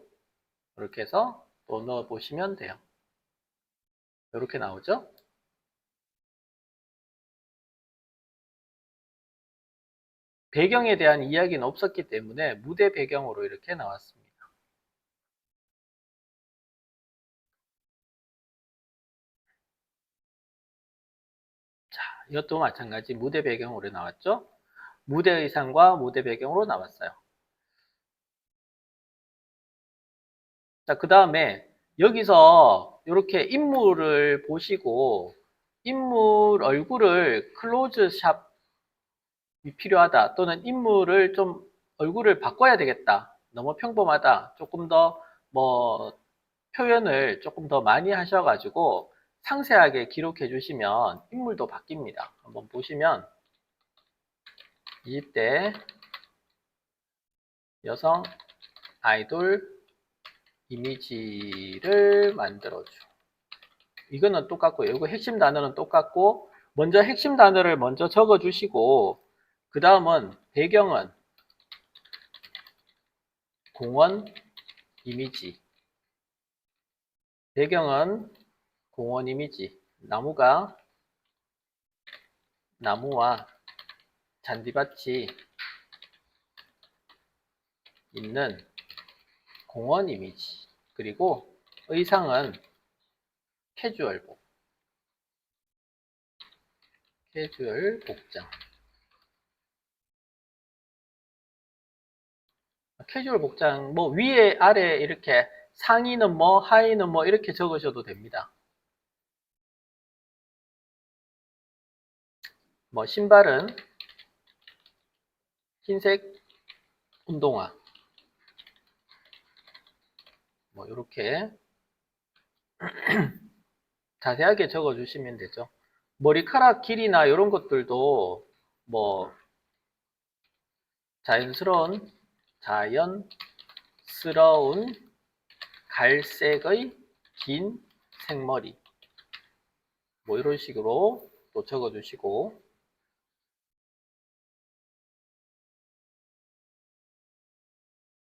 이렇게 해서 또 넣어 보시면 돼요. 이렇게 나오죠? 배경에 대한 이야기는 없었기 때문에 무대 배경으로 이렇게 나왔습니다. 자, 이것도 마찬가지 무대 배경으로 나왔죠? 무대 의상과 무대 배경으로 나왔어요. 자, 그 다음에 여기서 이렇게 인물을 보시고 인물 얼굴을 클로즈샵이 필요하다 또는 인물을 좀 얼굴을 바꿔야 되겠다. 너무 평범하다. 조금 더 뭐 표현을 조금 더 많이 하셔가지고 상세하게 기록해 주시면 인물도 바뀝니다. 한번 보시면 20대 여성 아이돌 이미지를 만들어줘. 이거는 똑같고요. 이거 핵심 단어는 똑같고 먼저 핵심 단어를 먼저 적어 주시고 그 다음은 배경은 공원 이미지. 배경은 공원 이미지. 나무와 잔디밭이 있는 공원 이미지. 그리고 의상은 캐주얼복. 캐주얼 복장. 캐주얼 복장, 뭐 위에 아래 이렇게 상의는 뭐 하의는 뭐 이렇게 적으셔도 됩니다. 뭐 신발은 흰색 운동화. 뭐 이렇게 자세하게 적어 주시면 되죠. 머리카락 길이나 이런 것들도 뭐 자연스러운 갈색의 긴 생머리 뭐 이런 식으로 또 적어 주시고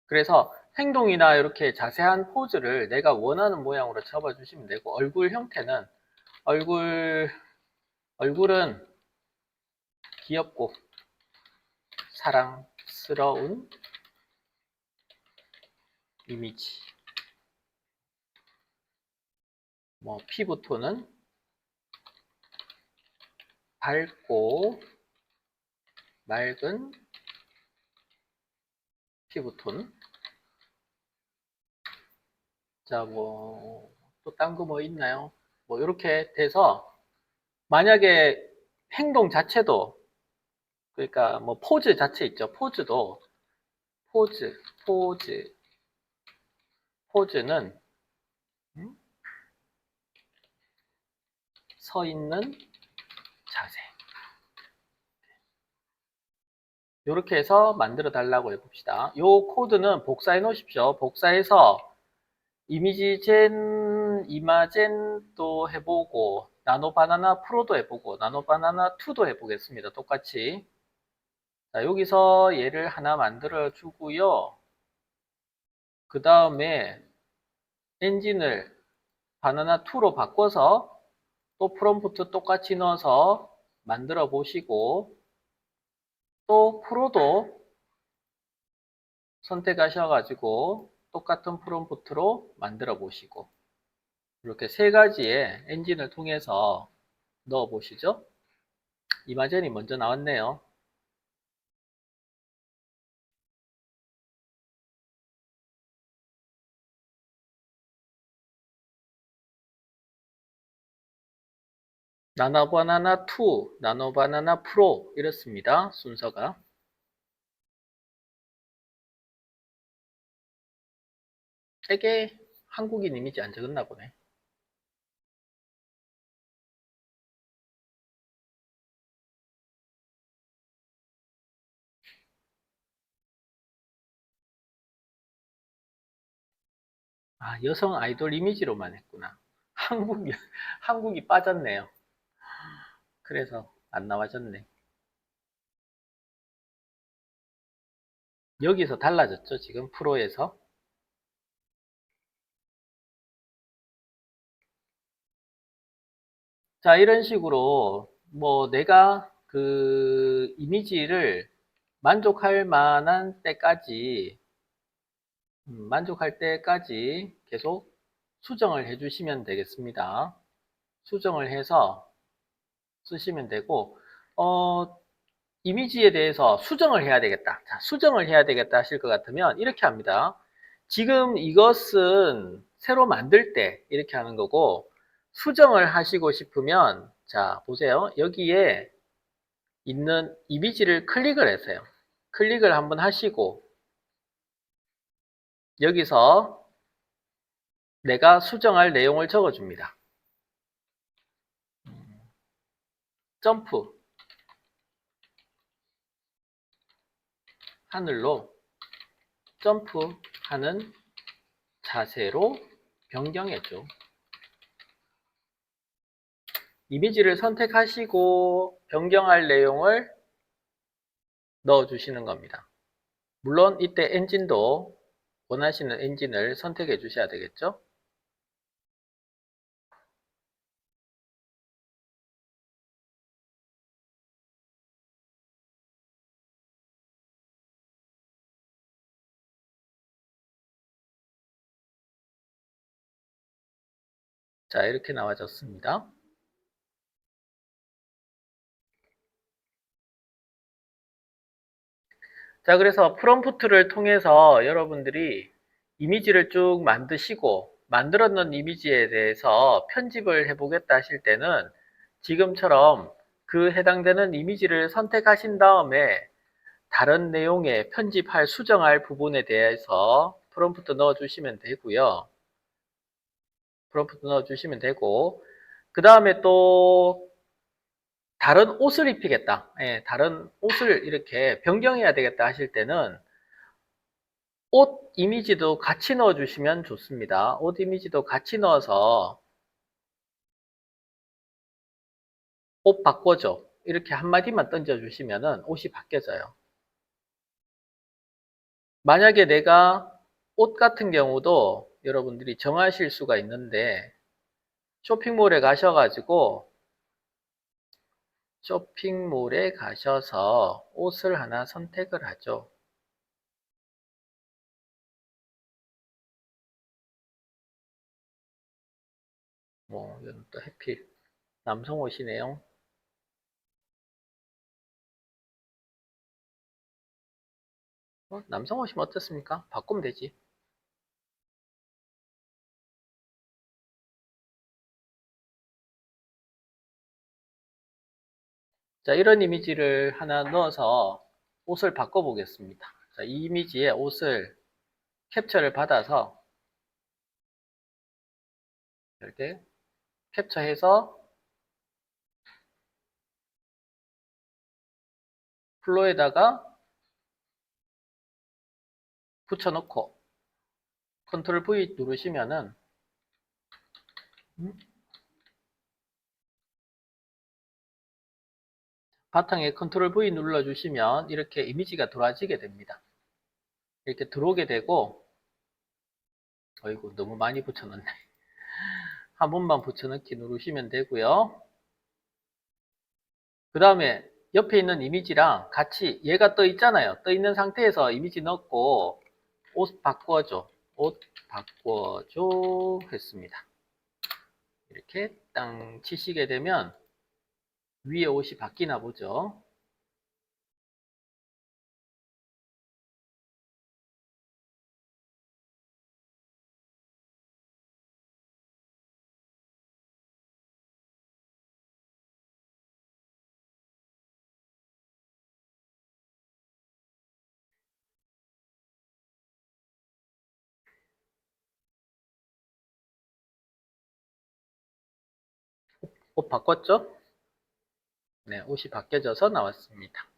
그래서 행동이나 이렇게 자세한 포즈를 내가 원하는 모양으로 잡아 주시면 되고 얼굴 형태는 얼굴은 귀엽고 사랑스러운 이미지. 뭐 피부톤은 밝고 맑은 피부톤. 자, 뭐 또 딴 거 뭐 있나요? 뭐 이렇게 돼서 만약에 행동 자체도 그러니까 뭐 포즈 자체 있죠. 포즈, 포즈는 서 있는 자세. 이렇게 해서 만들어 달라고 해봅시다. 요 코드는 복사해 놓으십시오. 복사해서 이마젠 또 해보고 나노바나나 프로도 해보고 나노바나나 2도 해보겠습니다. 똑같이. 자, 여기서 얘를 하나 만들어 주고요. 그 다음에 엔진을 바나나 2로 바꿔서 또 프롬프트 똑같이 넣어서 만들어 보시고, 또 프로도 선택하셔가지고 똑같은 프롬프트로 만들어 보시고, 이렇게 세 가지의 엔진을 통해서 넣어 보시죠. 이마젠이 먼저 나왔네요. 나노바나나 2, 나노바나나 프로 이렇습니다. 순서가. 되게 한국인 이미지 안 적었나 보네. 아, 여성 아이돌 이미지로만 했구나. 한국이, 한국이 빠졌네요. 그래서 안 나와졌네. 여기서 달라졌죠, 지금 프로에서. 자, 이런 식으로 뭐 내가 그 이미지를 만족할 만한 때까지, 만족할 때까지 계속 수정을 해 주시면 되겠습니다. 수정을 해서 쓰시면 되고, 어, 이미지에 대해서 수정을 해야 되겠다. 자, 수정을 해야 되겠다 하실 것 같으면 이렇게 합니다. 지금 이것은 새로 만들 때 이렇게 하는 거고, 수정을 하시고 싶으면, 자, 보세요. 여기에 있는 이미지를 클릭을 했어요. 클릭을 한번 하시고, 여기서 내가 수정할 내용을 적어줍니다. 점프, 하늘로 점프하는 자세로 변경해줘. 이미지를 선택하시고 변경할 내용을 넣어주시는 겁니다. 물론 이때 엔진도 원하시는 엔진을 선택해 주셔야 되겠죠. 자, 이렇게 나와졌습니다. 자, 그래서 프롬프트를 통해서 여러분들이 이미지를 쭉 만드시고 만들었는 이미지에 대해서 편집을 해보겠다 하실 때는 지금처럼 그 해당되는 이미지를 선택하신 다음에 다른 내용에 편집할, 수정할 부분에 대해서 프롬프트 넣어주시면 되고요. 프롬프트 넣어주시면 되고, 그 다음에 또 다른 옷을 입히겠다. 예, 다른 옷을 이렇게 변경해야 되겠다 하실 때는 옷 이미지도 같이 넣어주시면 좋습니다. 옷 이미지도 같이 넣어서 옷 바꿔줘. 이렇게 한마디만 던져주시면 옷이 바뀌어져요. 만약에 내가 옷 같은 경우도 여러분들이 정하실 수가 있는데, 쇼핑몰에 가셔가지고 쇼핑몰에 가셔서 옷을 하나 선택을 하죠. 뭐 이건 또 해필 남성 옷이네요. 남성 옷이면 어떻습니까? 바꾸면 되지. 자, 이런 이미지를 하나 넣어서 옷을 바꿔 보겠습니다. 자, 이 이미지에 옷을 캡처를 받아서 이렇게 캡처해서 플로에다가 붙여놓고 컨트롤 V 누르시면은 바탕에 컨트롤 V 눌러주시면 이렇게 이미지가 들어와지게 됩니다. 이렇게 들어오게 되고, 어이구, 너무 많이 붙여놨네. 한 번만 붙여넣기 누르시면 되고요. 그 다음에 옆에 있는 이미지랑 같이 얘가 떠 있잖아요. 떠 있는 상태에서 이미지 넣고 옷 바꿔줘. 옷 바꿔줘 했습니다. 이렇게 땅 치시게 되면 위에 옷이 바뀌나 보죠. 옷 바꿨죠? 네, 옷이 바뀌어져서 나왔습니다.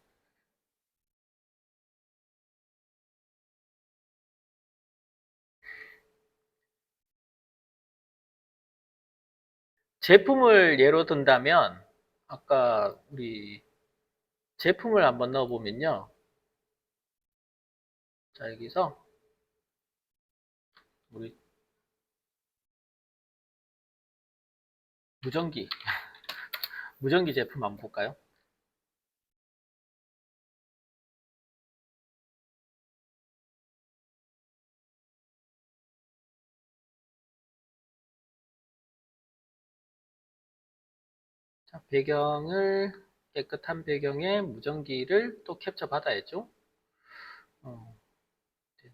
제품을 예로 든다면 아까 우리 제품을 한번 넣어보면요. 자, 여기서 우리 무전기 무전기 제품 한번 볼까요? 자, 배경을 깨끗한 배경에 무전기를 또 캡처 받아야죠. 어,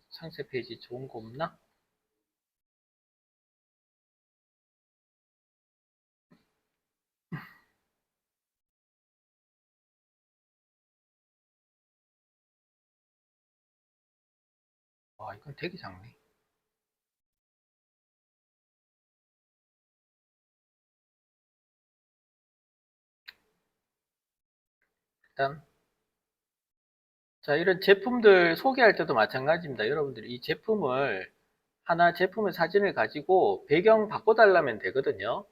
상세 페이지 좋은 거 없나? 와, 이건 되게 작네. 일단 자, 이런 제품들 소개할 때도 마찬가지입니다. 여러분들이 이 제품을 하나 제품의 사진을 가지고 배경 바꿔달라면 되거든요.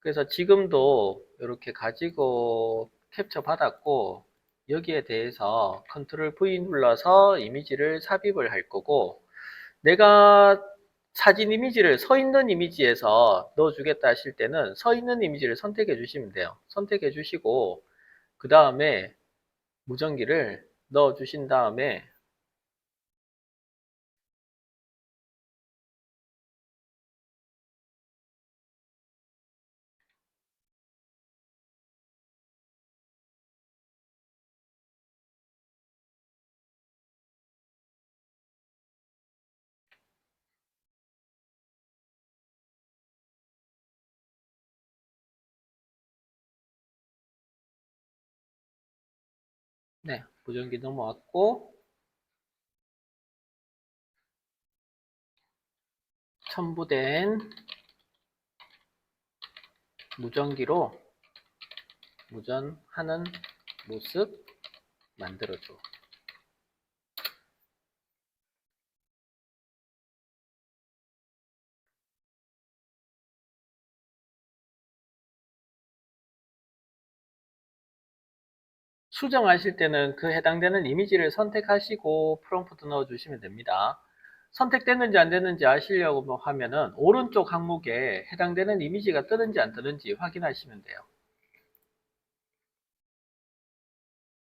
그래서 지금도 이렇게 가지고 캡처 받았고 여기에 대해서 컨트롤 V 눌러서 이미지를 삽입을 할 거고 내가 사진 이미지를 서 있는 이미지에서 넣어주겠다 하실 때는 서 있는 이미지를 선택해 주시면 돼요. 선택해 주시고 그 다음에 무전기를 넣어 주신 다음에 네, 무전기 넘어왔고 첨부된 무전기로 무전하는 모습 만들어줘. 수정하실 때는 그 해당되는 이미지를 선택하시고 프롬프트 넣어주시면 됩니다. 선택됐는지 안 됐는지 아시려고 뭐 하면은 오른쪽 항목에 해당되는 이미지가 뜨는지 안 뜨는지 확인하시면 돼요.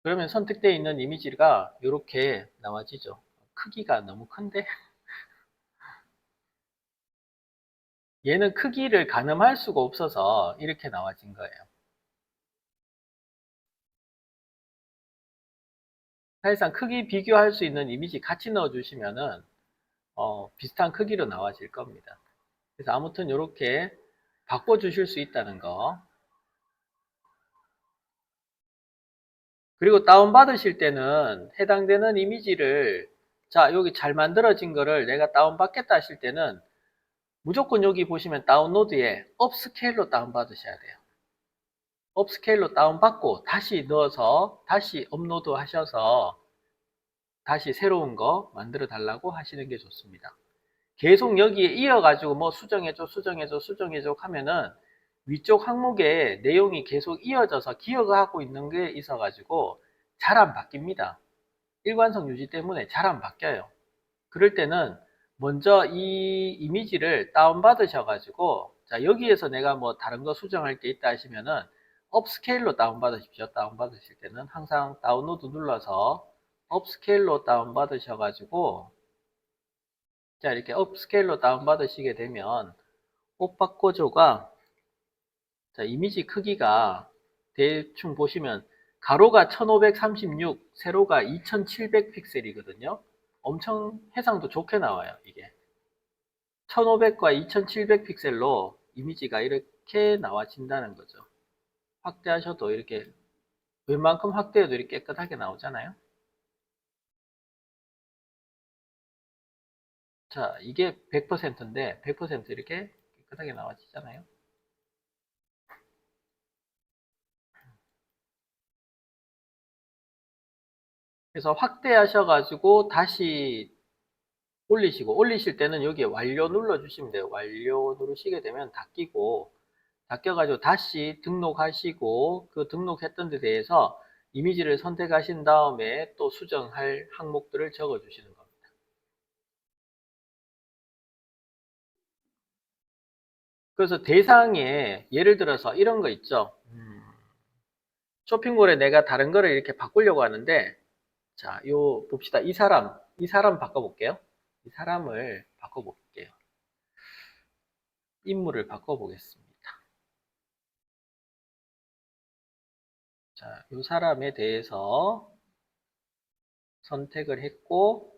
그러면 선택되어 있는 이미지가 이렇게 나와지죠. 크기가 너무 큰데 얘는 크기를 가늠할 수가 없어서 이렇게 나와진 거예요. 사실상 크기 비교할 수 있는 이미지 같이 넣어주시면은 비슷한 크기로 나와질 겁니다. 그래서 아무튼 이렇게 바꿔주실 수 있다는 거. 그리고 다운받으실 때는 해당되는 이미지를 자 여기 잘 만들어진 거를 내가 다운받겠다 하실 때는 무조건 여기 보시면 다운로드에 업스케일로 다운받으셔야 돼요. 업스케일로 다운받고 다시 넣어서 다시 업로드 하셔서 다시 새로운 거 만들어 달라고 하시는 게 좋습니다. 계속 여기에 이어가지고 뭐 수정해줘 수정해줘 수정해줘 하면은 위쪽 항목에 내용이 계속 이어져서 기억하고 있는 게 있어 가지고 잘 안 바뀝니다. 일관성 유지 때문에 잘 안 바뀌어요. 그럴 때는 먼저 이 이미지를 다운 받으셔 가지고, 자 여기에서 내가 뭐 다른 거 수정할 게 있다 하시면은 업스케일로 다운 받으십시오. 다운 받으실 때는 항상 다운로드 눌러서 업스케일로 다운 받으셔 가지고, 자 이렇게 업스케일로 다운 받으시게 되면 옷 바꿔줘가, 자 이미지 크기가 대충 보시면 가로가 1536, 세로가 2700 픽셀이거든요. 엄청 해상도 좋게 나와요. 이게 1500과 2700 픽셀로 이미지가 이렇게 나와진다는 거죠. 확대하셔도 이렇게 웬만큼 확대해도 이렇게 깨끗하게 나오잖아요. 자 이게 100%인데 100% 이렇게 깨끗하게 나와지잖아요. 그래서 확대하셔가지고 다시 올리실 때는 여기에 완료 눌러주시면 돼요. 완료 누르시게 되면 닫히고, 닫혀가지고 다시 등록하시고, 그 등록했던 데 대해서 이미지를 선택하신 다음에 또 수정할 항목들을 적어주시는 겁니다. 그래서 대상에 예를 들어서 이런 거 있죠. 쇼핑몰에 내가 다른 거를 이렇게 바꾸려고 하는데, 자, 요 봅시다. 이 사람 바꿔볼게요. 이 사람을 바꿔볼게요. 인물을 바꿔보겠습니다. 자, 이 사람에 대해서 선택을 했고,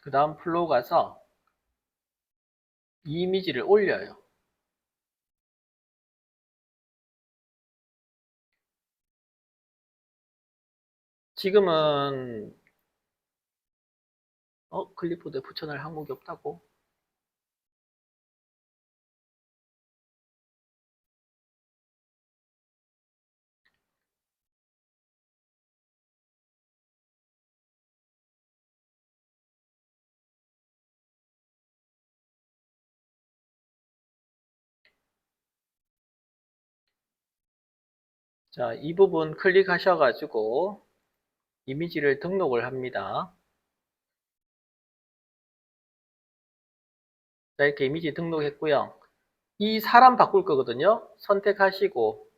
그 다음 플로우 가서 이 이미지를 올려요. 지금은 클립보드에 붙여놓을 항목이 없다고? 자, 이 부분 클릭하셔가지고 이미지를 등록을 합니다. 자, 이렇게 이미지 등록했고요. 이 사람 바꿀 거거든요. 선택하시고,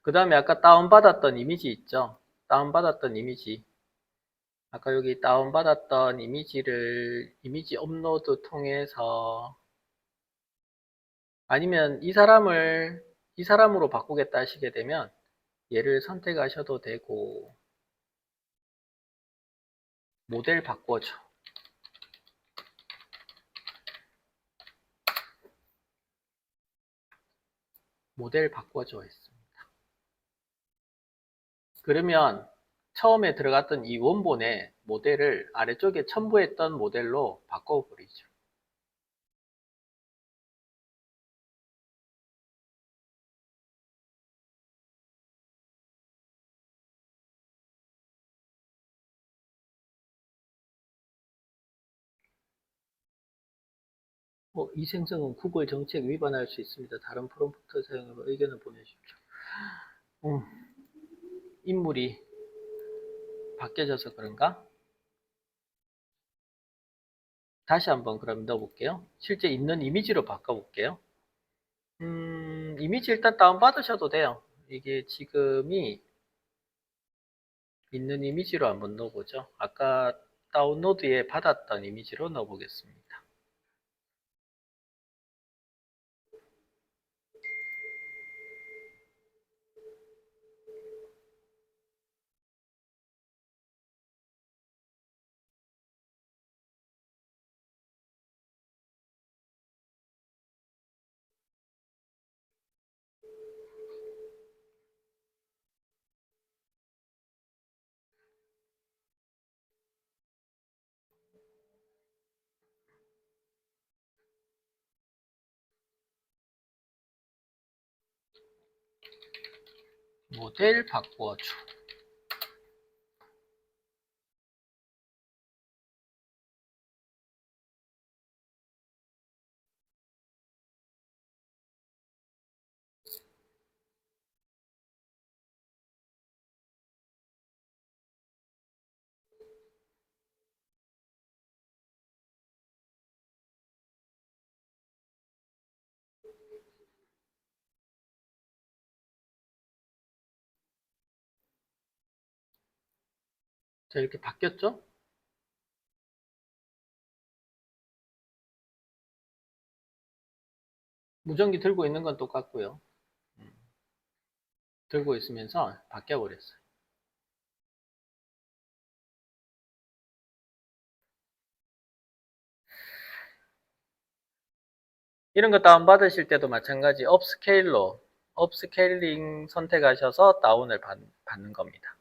그 다음에 아까 다운받았던 이미지 있죠? 다운받았던 이미지. 아까 여기 다운받았던 이미지를 이미지 업로드 통해서, 아니면 이 사람으로 바꾸겠다 하시게 되면 얘를 선택하셔도 되고, 모델 바꿔줘. 모델 바꿔줘 했습니다. 그러면 처음에 들어갔던 이 원본의 모델을 아래쪽에 첨부했던 모델로 바꿔버리죠. 이 생성은 구글 정책 위반할 수 있습니다. 다른 프롬프트 사용으로 의견을 보내십시오. 인물이 바뀌어져서 그런가? 다시 한번 그럼 넣어볼게요. 실제 있는 이미지로 바꿔볼게요. 이미지 일단 다운받으셔도 돼요. 이게 지금이 있는 이미지로 한번 넣어보죠. 아까 다운로드에 받았던 이미지로 넣어보겠습니다. 모델 바꿔줘. 자, 이렇게 바뀌었죠? 무전기 들고 있는 건 똑같고요. 들고 있으면서 바뀌어 버렸어요. 이런 거 다운받으실 때도 마찬가지 업스케일링 선택하셔서 다운을 받는 겁니다.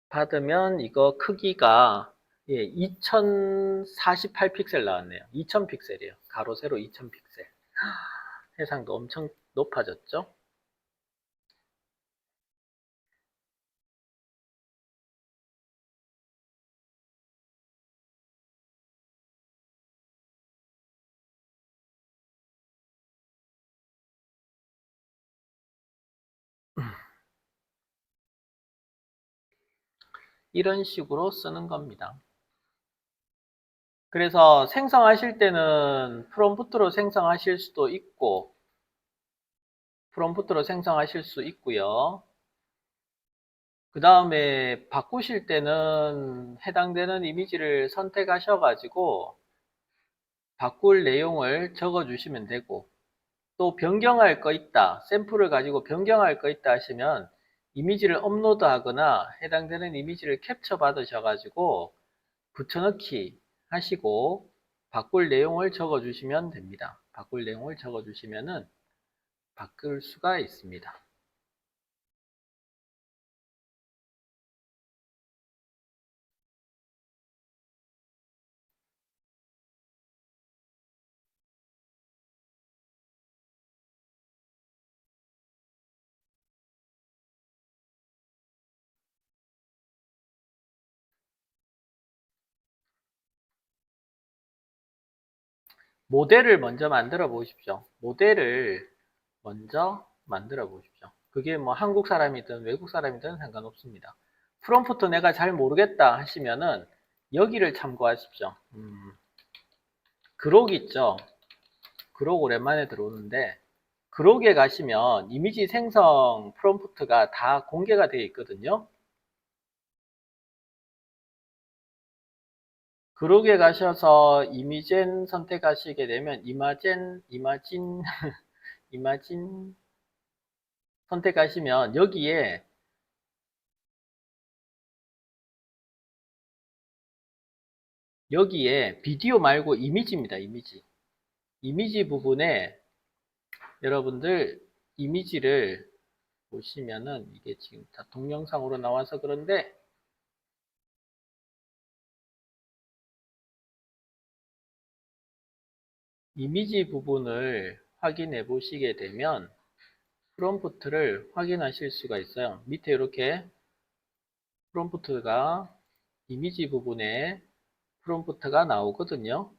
받으면 이거 크기가 2048 픽셀 나왔네요. 2000 픽셀이에요. 가로 세로 2000 픽셀. 해상도 엄청 높아졌죠? 이런 식으로 쓰는 겁니다. 그래서 생성하실 때는 프롬프트로 생성하실 수도 있고, 프롬프트로 생성하실 수 있고요. 그 다음에 바꾸실 때는 해당되는 이미지를 선택하셔가지고 바꿀 내용을 적어주시면 되고, 또 변경할 거 있다, 샘플을 가지고 변경할 거 있다 하시면 이미지를 업로드하거나 해당되는 이미지를 캡처 받으셔가지고 붙여넣기 하시고 바꿀 내용을 적어주시면 됩니다. 바꿀 내용을 적어주시면은 바꿀 수가 있습니다. 모델을 먼저 만들어 보십시오. 모델을 먼저 만들어 보십시오. 그게 뭐 한국 사람이든 외국 사람이든 상관없습니다. 프롬프트 내가 잘 모르겠다 하시면은 여기를 참고하십시오. 그록 있죠. 그록 오랜만에 들어오는데 그록에 가시면 이미지 생성 프롬프트가 다 공개가 되어 있거든요. 그록에 가셔서 이미젠 선택하시게 되면 이마진 선택하시면 여기에 비디오 말고 이미지입니다. 이미지 부분에 여러분들 이미지를 보시면은 이게 지금 다 동영상으로 나와서 그런데 이미지 부분을 확인해 보시게 되면 프롬프트를 확인하실 수가 있어요. 밑에 이렇게 프롬프트가 이미지 부분에 프롬프트가 나오거든요.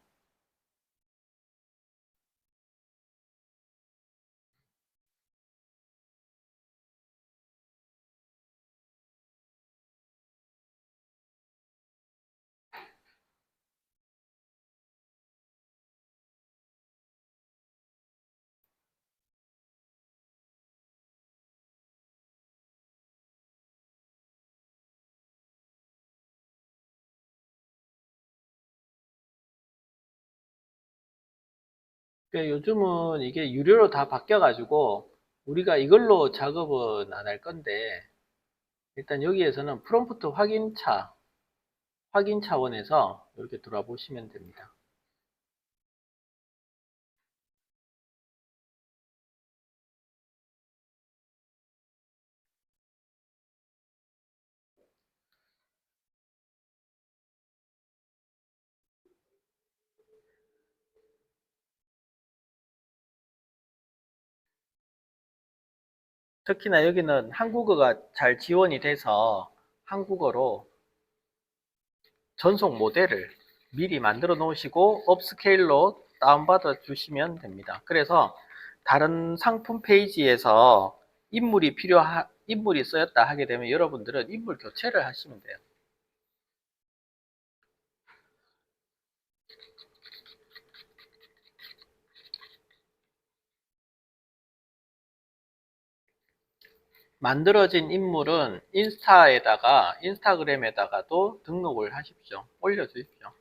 그러니까 요즘은 이게 유료로 다 바뀌어가지고 우리가 이걸로 작업은 안 할 건데 일단 여기에서는 프롬프트 확인 차원에서 이렇게 돌아보시면 됩니다. 특히나 여기는 한국어가 잘 지원이 돼서 한국어로 전속 모델을 미리 만들어 놓으시고 업스케일로 다운받아 주시면 됩니다. 그래서 다른 상품 페이지에서 인물이 쓰였다 하게 되면 여러분들은 인물 교체를 하시면 돼요. 만들어진 인물은 인스타그램에다가도 등록을 하십시오. 올려주십시오.